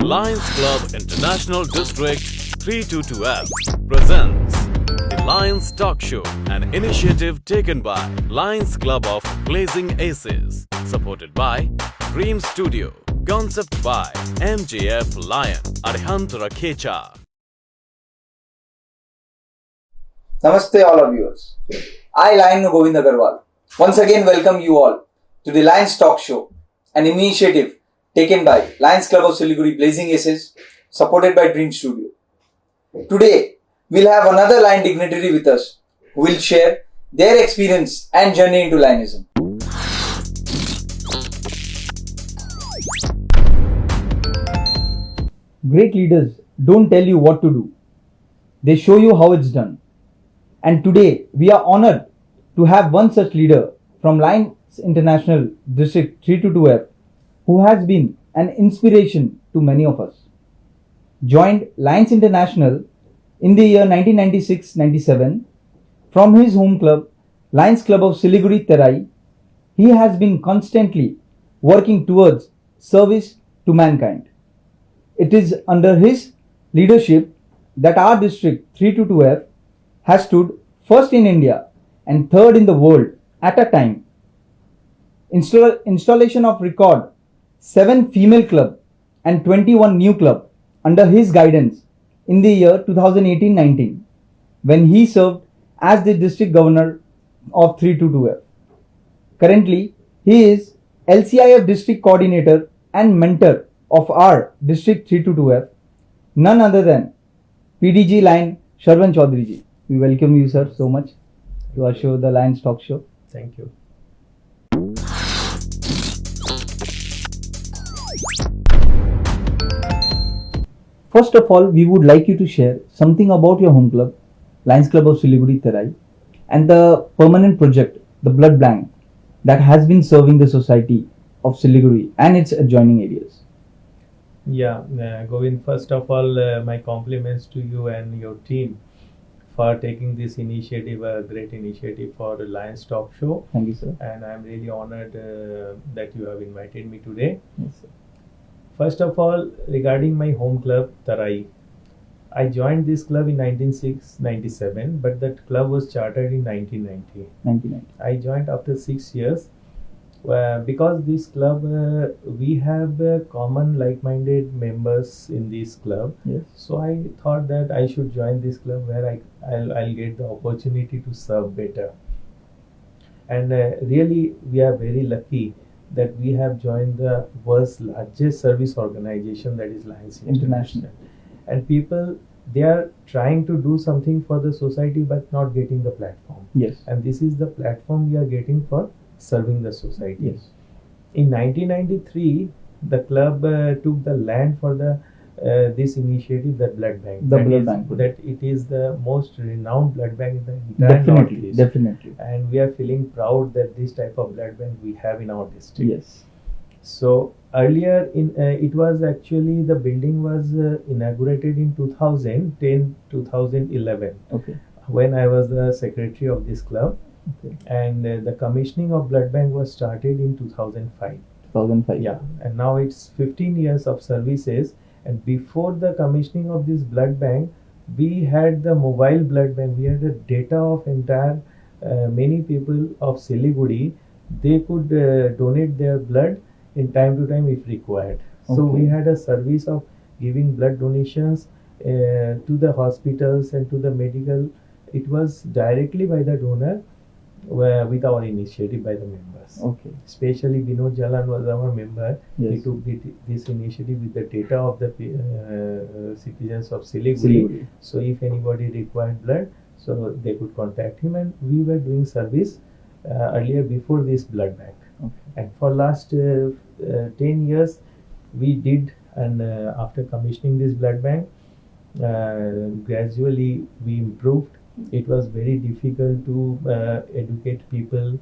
Lions Club International District 322F presents the Lions Talk Show, an initiative taken by Lions Club of Blazing Aces, supported by Dream Studio, concept by MJF Lion, Arhant Rakhecha. Namaste all our viewers. I, Lion Govind Agarwal, once again welcome you all to the Lions Talk Show, an initiative taken by Lions Club of Siliguri Blazing Aces, supported by Dream Studio. Today, we'll have another Lion dignitary with us who will share their experience and journey into Lionism. Great leaders don't tell you what to do. They show you how it's done. And today, we are honored to have one such leader from Lions International District 322F who has been an inspiration to many of us. Joined Lions International in the year 1996-97 from his home club, Lions Club of Siliguri Terai, he has been constantly working towards service to mankind. It is under his leadership that our district 322F has stood first in India and third in the world at a time. Installation of record 7 female club and 21 new club under his guidance in the year 2018-19 when he served as the district governor of 322F. Currently, he is LCIF district coordinator and mentor of our district 322F, none other than PDG Lion Sharvan Chaudhary ji. We welcome you, sir, so much to our show, the Lions Talk Show. Thank you. First of all, we would like you to share something about your home club, Lions Club of Siliguri Terai, and the permanent project, the Blood Bank, that has been serving the society of Siliguri and its adjoining areas. Yeah, Govind, first of all, my compliments to you and your team for taking this initiative, a great initiative for the Lions Talk Show. Thank you, sir. And I'm really honored that you have invited me today. Yes, sir. First of all, regarding my home club, Terai, I joined this club in 1997, but that club was chartered in 1990. 1990. I joined after 6 years. Because this club, we have common like-minded members in this club. Yes. So I thought that I should join this club where I'll get the opportunity to serve better. And really, we are very lucky that we have joined the world's largest service organization, that is Lions International. And people, they are trying to do something for the society but not getting the platform. Yes. And this is the platform we are getting for serving the society. Yes. In 1993, the club took the land for the this initiative, the blood bank. The blood bank. That it is the most renowned blood bank in the entire Northeast. Definitely. And we are feeling proud that this type of blood bank we have in our district. Yes. So earlier, it was actually the building was inaugurated in 2010-2011. Okay. When I was the secretary of this club. Okay. And the commissioning of blood bank was started in 2005. 2005. Yeah, and now it's 15 years of services. And before the commissioning of this blood bank, we had the mobile blood bank. We had the data of entire many people of Siliguri. They could donate their blood in time to time if required. So Okay. we had a service of giving blood donations to the hospitals and to the medical. It was directly by the donor with our initiative by the members. Okay. Especially Vinod Jalan was our member. Yes. He took this initiative with the data of the citizens of Siliguri. So if anybody required blood, so they could contact him, and we were doing service earlier before this blood bank. Okay. And for last 10 years, we did, and after commissioning this blood bank, gradually we improved. It was very difficult to educate people,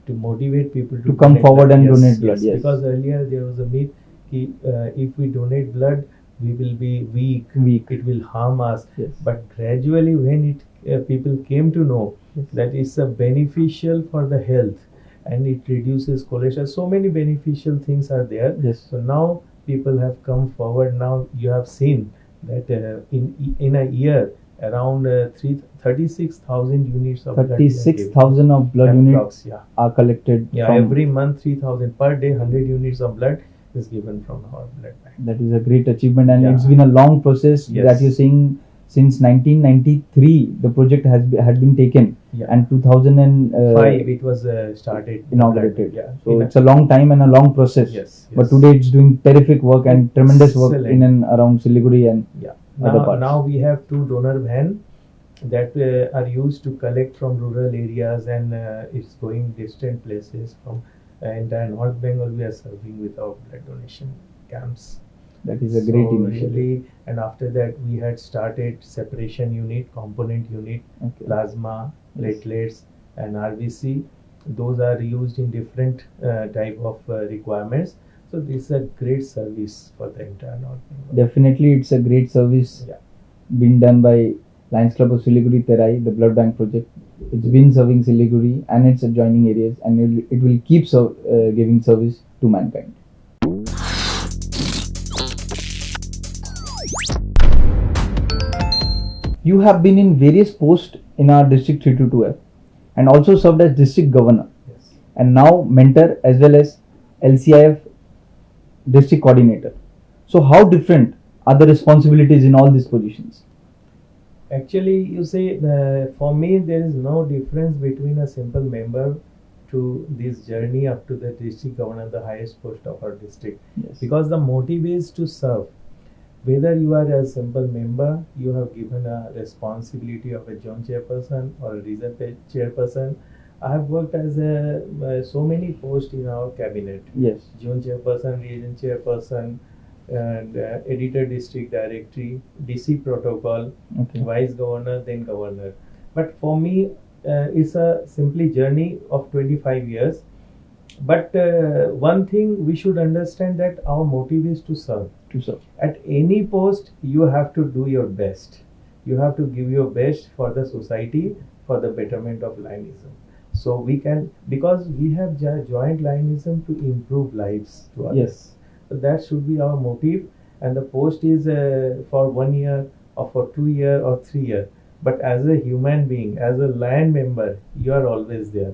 to motivate people to come donate forward blood. and Yes, donate blood. Yes. Because earlier there was a myth that if we donate blood, we will be weak. It will harm us. Yes. But gradually, when people came to know Yes. that it's beneficial for the health, and it reduces cholesterol. So many beneficial things are there. Yes. So now people have come forward. Now you have seen that in a year around 36,000 units of blood we are giving. 36,000 of blood Approx, units yeah. are collected. Yeah, from, every month 3,000 per day, 100 units of blood is given from our blood bank. That is a great achievement, and Yeah. it's been a long process Yes. that you're saying. Since 1993, the project had been taken, Yeah. and 2005 Five, it was started. inaugurated. Yeah. So it's a long time and a long process. Yes. But yes. today it's doing terrific work and tremendous work Excellent. in and around Siliguri and Yeah. other Now, parts. now we have 2 donor van that are used to collect from rural areas, and it's going distant places from entire North Bengal. We are serving with our blood donation camps. That is a great So initiative. really, and after that we had started separation unit, component unit, Okay. plasma, Yes. platelets, and RBC. Those are used in different type of requirements. So this is a great service for the entire North Bengal. Definitely, it's a great service Yeah. being done by Lions Club of Siliguri Terai, the blood bank project. It's been serving Siliguri and its adjoining areas, and it will keep giving service to mankind. You have been in various posts in our District 322F and also served as District Governor, Yes. and now mentor as well as LCIF District Coordinator. So, how different are the responsibilities in all these positions? Actually, you say for me there is no difference between a simple member to this journey up to the district governor, the highest post of our district, Yes. because the motive is to serve. Whether you are a simple member, you have given a responsibility of a zone chairperson or a region chairperson. I have worked as so many posts in our cabinet: Yes. zone chairperson, region chairperson, and editor, district directory, DC protocol, Okay. vice governor, then governor. But for me, it's a simply journey of 25 years. But one thing we should understand, that our motive is to serve. To serve. At any post, you have to do your best. You have to give your best for the society, for the betterment of Lionism. So we can, because we have joined Lionism to improve lives to others. Yes. So that should be our motive, and the post is for 1 year or for 2 year or 3 year. But as a human being, as a lion member, you are always there.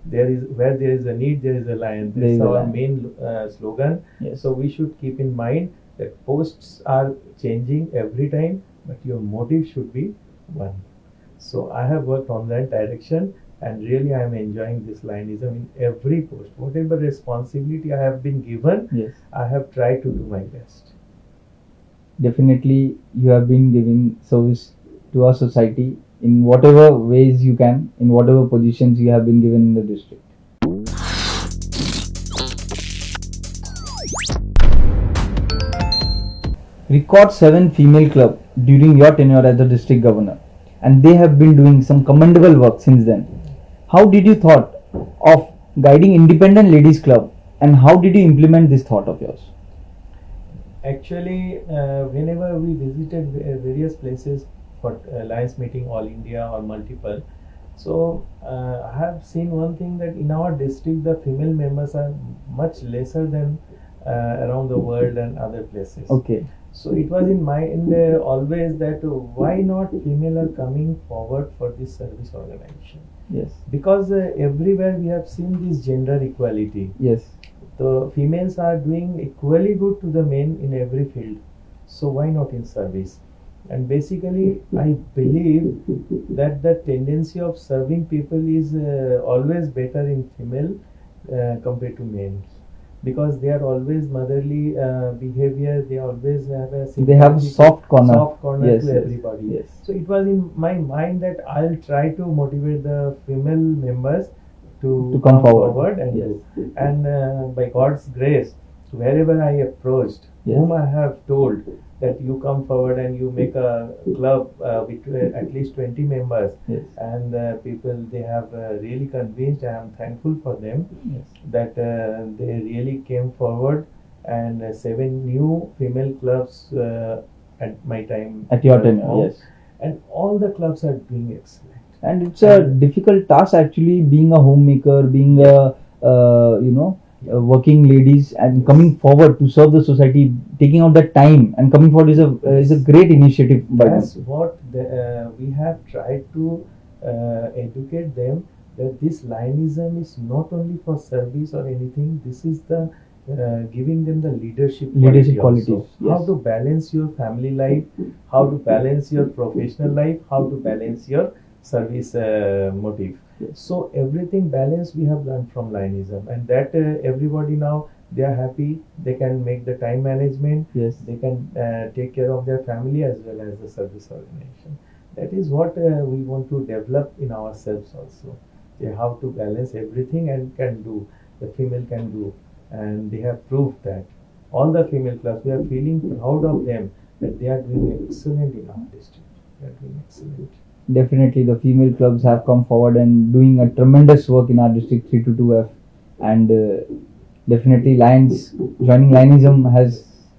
There is, where there is a need, there is a lion. There This is is a our lion. main slogan. Yes. So we should keep in mind that posts are changing every time, but your motive should be one. So I have worked on that direction, and really I am enjoying this Lionism in every post. Whatever responsibility I have been given, Yes. I have tried to do my best. Definitely, you have been giving service to our society in whatever ways you can, in whatever positions you have been given in the district. Record 7 female club during your tenure as the district governor, and they have been doing some commendable work since then. How did you thought of guiding independent ladies club, and how did you implement this thought of yours? Actually, whenever we visited various places for Lions meeting, all India or multiple, so I have seen one thing, that in our district the female members are much lesser than around the world and other places. Okay. So it was in mind always that why not female are coming forward for this service organization, Yes. because everywhere we have seen this gender equality. Yes. The females are doing equally good to the men in every field, so why not in service? And basically I believe that the tendency of serving people is always better in female compared to men, because they are always motherly behavior. They always have a They have a sympathetic- soft corner. soft corner Yes, to yes, everybody. yes. So it was in my mind that I'll try to motivate the female members to come forward. and Yes. do. And by God's grace, wherever I approached, Yes. whom I have told that you come forward and you make a club with at least 20 members, Yes. and people, they have really convinced. I am thankful for them Yes. that they really came forward, and 7 new female clubs at my time. At your were tenure, formed, yes. and all the clubs are doing excellent. And it's a difficult task actually, being a homemaker, being a working ladies and coming forward to serve the society, taking out that time and coming forward is a great initiative by them. That's what we have tried to educate them, that this Lionism is not only for service or anything. This is the giving them the leadership Leadership quality qualities, also. How yes. to balance your family life, how to balance your professional life, how to balance your service motive. Yes. So everything balanced we have learned from Lionism, and that everybody now they are happy. They can make the time management. Yes. They can take care of their family as well as the service organization. That is what we want to develop in ourselves also. How to balance everything and can do. The female can do, and they have proved that. All the female clubs, we are feeling proud of them that they are doing excellent in our district. They are doing excellent. Definitely, the female clubs have come forward and doing a tremendous work in our district 322F, and definitely joining Lionism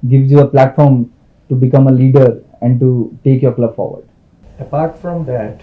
gives you a platform to become a leader and to take your club forward. Apart from that,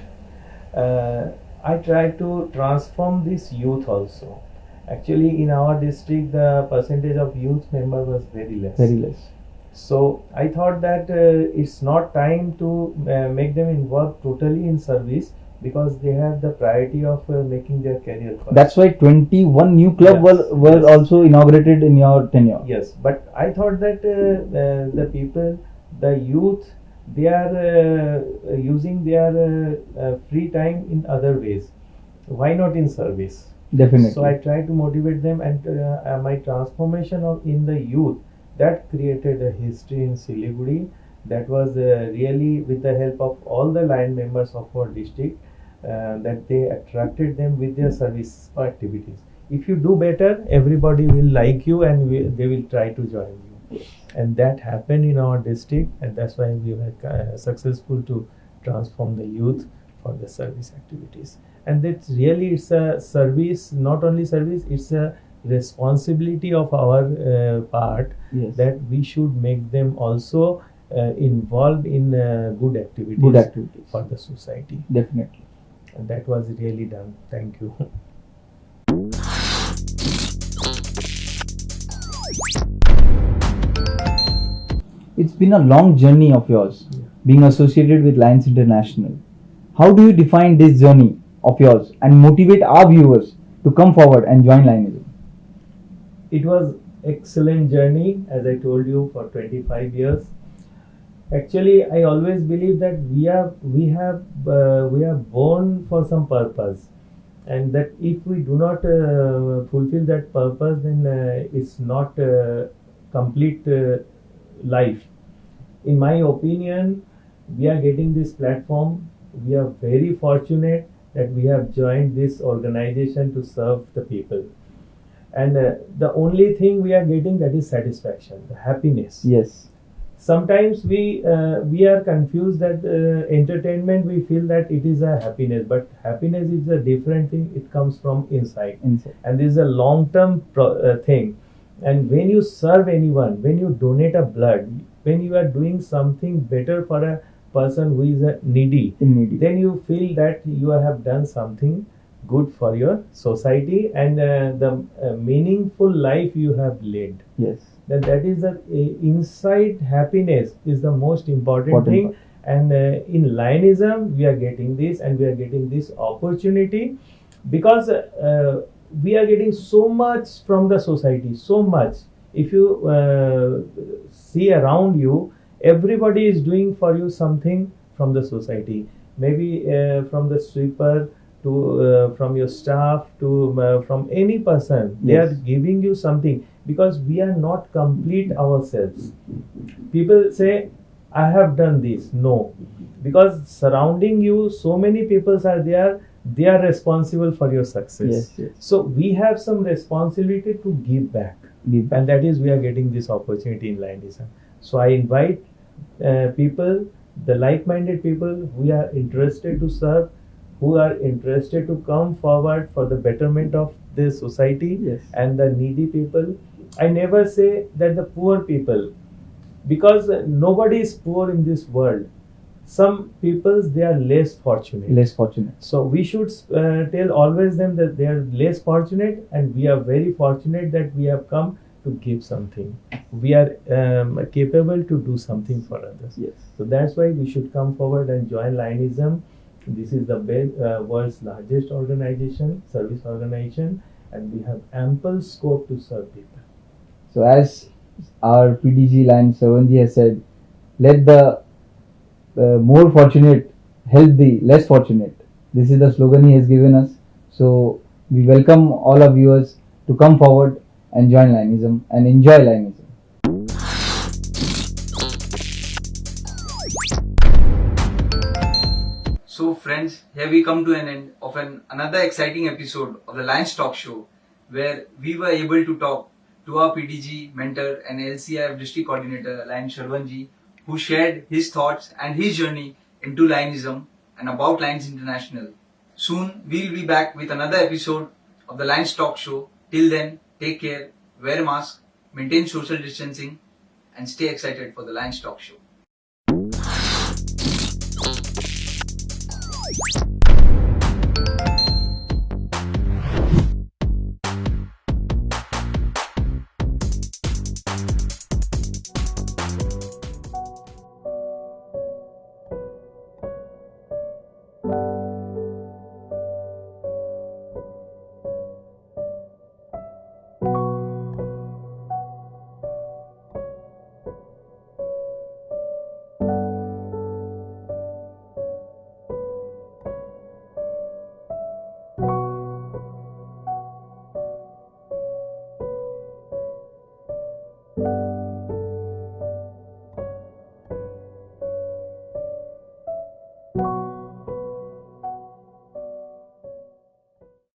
I try to transform this youth also. Actually, in our district, the percentage of youth member was very less. Very less. So I thought that it's not time to make them involved totally in service, because they have the priority of making their career first. That's why 21 new clubs Yes, were yes. also inaugurated in your tenure. Yes, but I thought that the people, the youth, they are using their free time in other ways. Why not in service? Definitely. So I try to motivate them, and my transformation in the youth, that created a history in Siliguri. That was really with the help of all the line members of our district, that they attracted them with their service activities. If you do better, everybody will like you, and they will try to join you. And that happened in our district, and that's why we were successful to transform the youth for the service activities. And that's really, it's a service, not only service, it's a responsibility of our part, Yes. that we should make them also involved in good activities, Good activities. for the society. Definitely. And that was really done. Thank you. It's been a long journey of yours, Yeah. being associated with Lions International. How do you define this journey of yours and motivate our viewers to come forward and join Lionism? It was excellent journey, as I told you, for 25 years. Actually, I always believe that we are born for some purpose, and that if we do not fulfill that purpose, then it's not complete life. In my opinion, we are getting this platform. We are very fortunate that we have joined this organization to serve the people. And the only thing we are getting, that is satisfaction, the happiness. Yes. Sometimes we are confused that entertainment, we feel that it is a happiness, but happiness is a different thing. It comes from inside, Inside. and this is a long term thing. And when you serve anyone, when you donate a blood, when you are doing something better for a person who is needy, In need. then you feel that you have done something good for your society, and the meaningful life you have led. Yes. Then that is the inside happiness is the most important thing. part. And in Lionism, we are getting this, and we are getting this opportunity, because we are getting so much from the society, so much. If you see around you, everybody is doing for you something from the society. Maybe from the sweeper to from your staff to from any person, they Yes. are giving you something, because we are not complete ourselves. People say, I have done this. No, because surrounding you, so many people are there. They are responsible for your success. Yes, yes. So we have some responsibility to give back, Give back. and that is we are getting this opportunity in Lionism. So I invite people, the like-minded people who are interested to serve, who are interested to come forward for the betterment of this society, Yes. and the needy people. I never say that the poor people, because nobody is poor in this world. some peoples they are less fortunate. Less fortunate. So we should tell always them that they are less fortunate, and we are very fortunate that we have come to give something. We are capable to do something for others. Yes. So that's why we should come forward and join Lionism. This is the world's largest organization, service organization, and we have ample scope to serve people. So as our PDG Lion Sarvanji has said, let the more fortunate help the less fortunate. This is the slogan he has given us. So we welcome all our viewers to come forward and join Lionism and enjoy Lionism. So friends, here we come to an end of another exciting episode of the Lions Talk Show, where we were able to talk to our PDG mentor and LCIF district coordinator Lion Sarvanji, who shared his thoughts and his journey into Lionism and about Lions International. Soon we'll be back with another episode of the Lions Talk Show. Till then, take care, wear a mask, maintain social distancing, and stay excited for the Lions Talk Show.